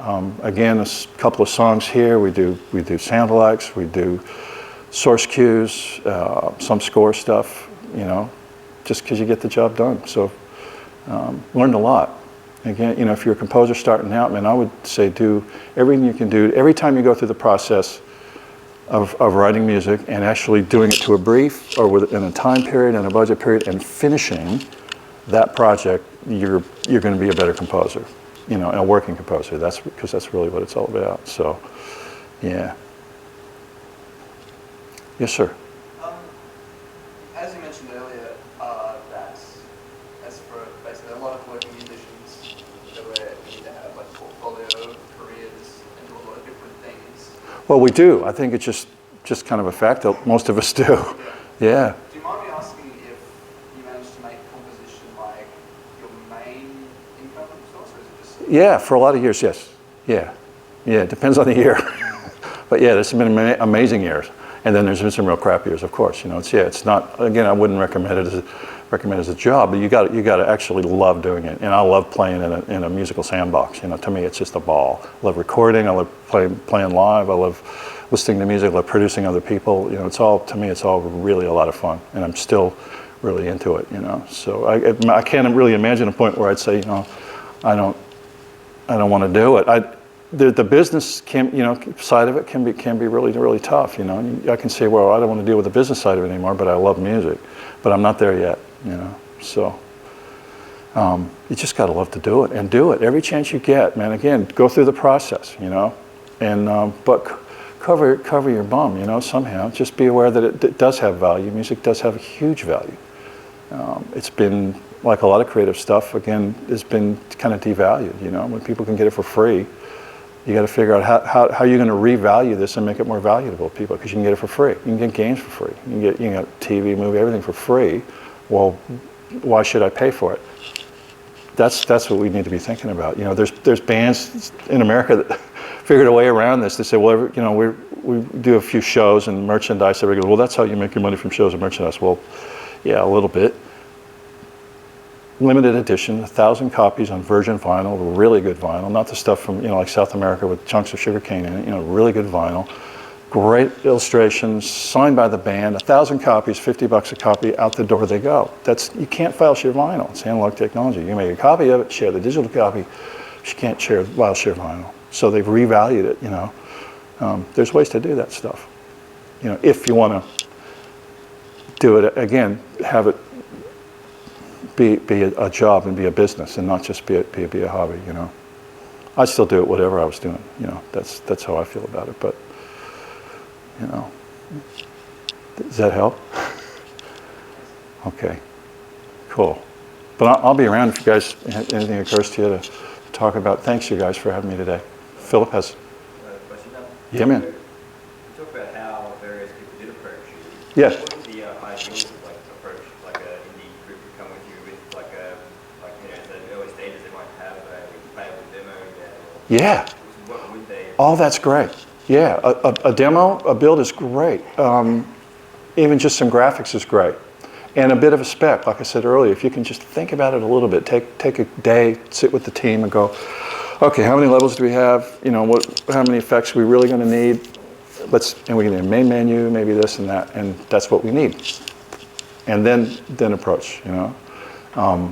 Again, a couple of songs here. We do sound alikes. We do source cues, some score stuff, you know, just because you get the job done. So learned a lot. Again, you know, if you're a composer starting out, man, I would say do everything you can do. Every time you go through the process of writing music and actually doing it to a brief or within a time period and a budget period and finishing that project, you're going to be a better composer, you know, and a working composer. Because that's really what it's all about. So, yeah. Yes, sir. As you mentioned earlier, that as for basically a lot of working musicians, that we need to have like portfolio careers and do a lot of different things. Well, we do. I think it's just kind of a fact that most of us do. Yeah. Do you mind me asking if you managed to make composition like your main income source, or is it just? Yeah, for a lot of years, yes. Yeah. Yeah, it depends on the year. But yeah, there's been amazing years. And then there's been some real crap years, of course. You know, it's not. Again, I wouldn't recommend it as a job, but you got to actually love doing it. And I love playing in a musical sandbox. You know, to me, it's just a ball. I love recording. I love playing live. I love listening to music. I love producing other people. You know, to me, it's all really a lot of fun, and I'm still really into it. You know, so I can't really imagine a point where I'd say, you know, I don't want to do it. The business side of it can be really, really tough, you know. And I can say, well, I don't want to deal with the business side of it anymore, but I love music, but I'm not there yet, you know. So you just got to love to do it and do it every chance you get, man. Again, go through the process, you know, and but cover your bum, you know, somehow. Just be aware that it does have value. Music does have a huge value. It's been, like a lot of creative stuff, again, it's been kind of devalued, you know. When people can get it for free, you got to figure out how you're going to revalue this and make it more valuable to people, because you can get it for free. You can get games for free. You can get TV, movie, everything for free. Well, why should I pay for it? That's what we need to be thinking about. You know, there's bands in America that figured a way around this. They say, well, you know, we do a few shows and merchandise. Everybody goes, well, that's how you make your money from shows and merchandise. Well, yeah, a little bit. Limited edition, 1,000 copies on virgin vinyl, really good vinyl, not the stuff from, you know, like South America with chunks of sugar cane in it, you know, really good vinyl. Great illustrations, signed by the band, 1,000 copies, $50 a copy, out the door they go. You can't file share vinyl, it's analog technology. You make a copy of it, share the digital copy, but you can't file share vinyl. So they've revalued it, you know. There's ways to do that stuff. You know, if you want to do it, again, have it be a job and be a business, and not just be a hobby, you know. I still do it whatever I was doing, you know. That's how I feel about it. But, you know, does that help? Okay, cool. But I'll be around if you guys, anything occurs to you to talk about. Thanks, you guys, for having me today. Philip has. Question? Yeah, man. You talk about how various people did approach you. Yes. What is the ideal approach? Like an indie group would come with you with like you know, in the early stages they might have a playable demo. Yeah. What would they? Oh, that's great. Yeah, a demo, a build is great. Even just some graphics is great. And a bit of a spec, like I said earlier, if you can just think about it a little bit, take a day, sit with the team and go, okay, how many levels do we have? You know, how many effects are we really going to need? And we can do a main menu, maybe this and that, and that's what we need. And then approach, you know. I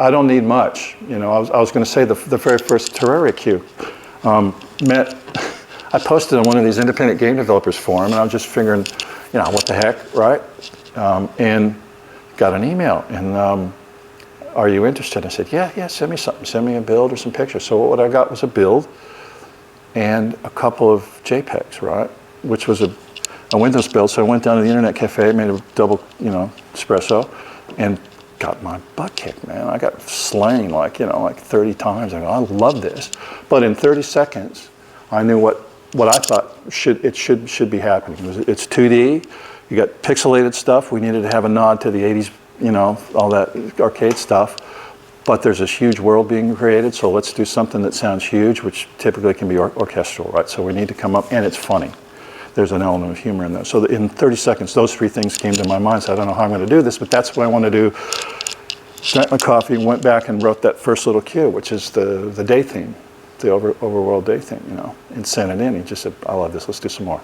don't need much, you know. I was going to say the very first Terraria cue. I posted on one of these independent game developers forum, and I was just figuring, you know, what the heck, right? And got an email, and are you interested? I said, yeah, send me something, send me a build or some pictures. So what I got was a build and a couple of JPEGs, right? Which was a Windows build. So I went down to the internet cafe, made a double, you know, espresso, and got my butt kicked, man. I got slain like 30 times. I go, I love this. But in 30 seconds, I knew what I thought should be happening. It's 2D. You got pixelated stuff. We needed to have a nod to the 80s, you know, all that arcade stuff. but there's this huge world being created, so let's do something that sounds huge, which typically can be orchestral, right? So we need to come up, and it's funny. There's an element of humor in there. So in 30 seconds, those three things came to my mind. So I don't know how I'm going to do this, but that's what I want to do. Drank my coffee, went back and wrote that first little cue, which is the day theme, the overworld day theme, you know, and sent it in. He just said, I love this, let's do some more.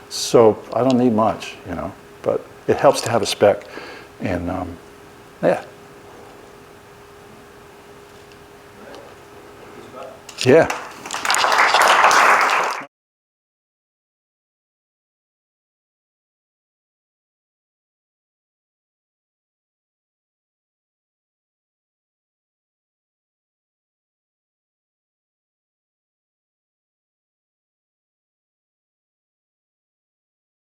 So I don't need much, you know, but it helps to have a spec. And yeah. Yeah.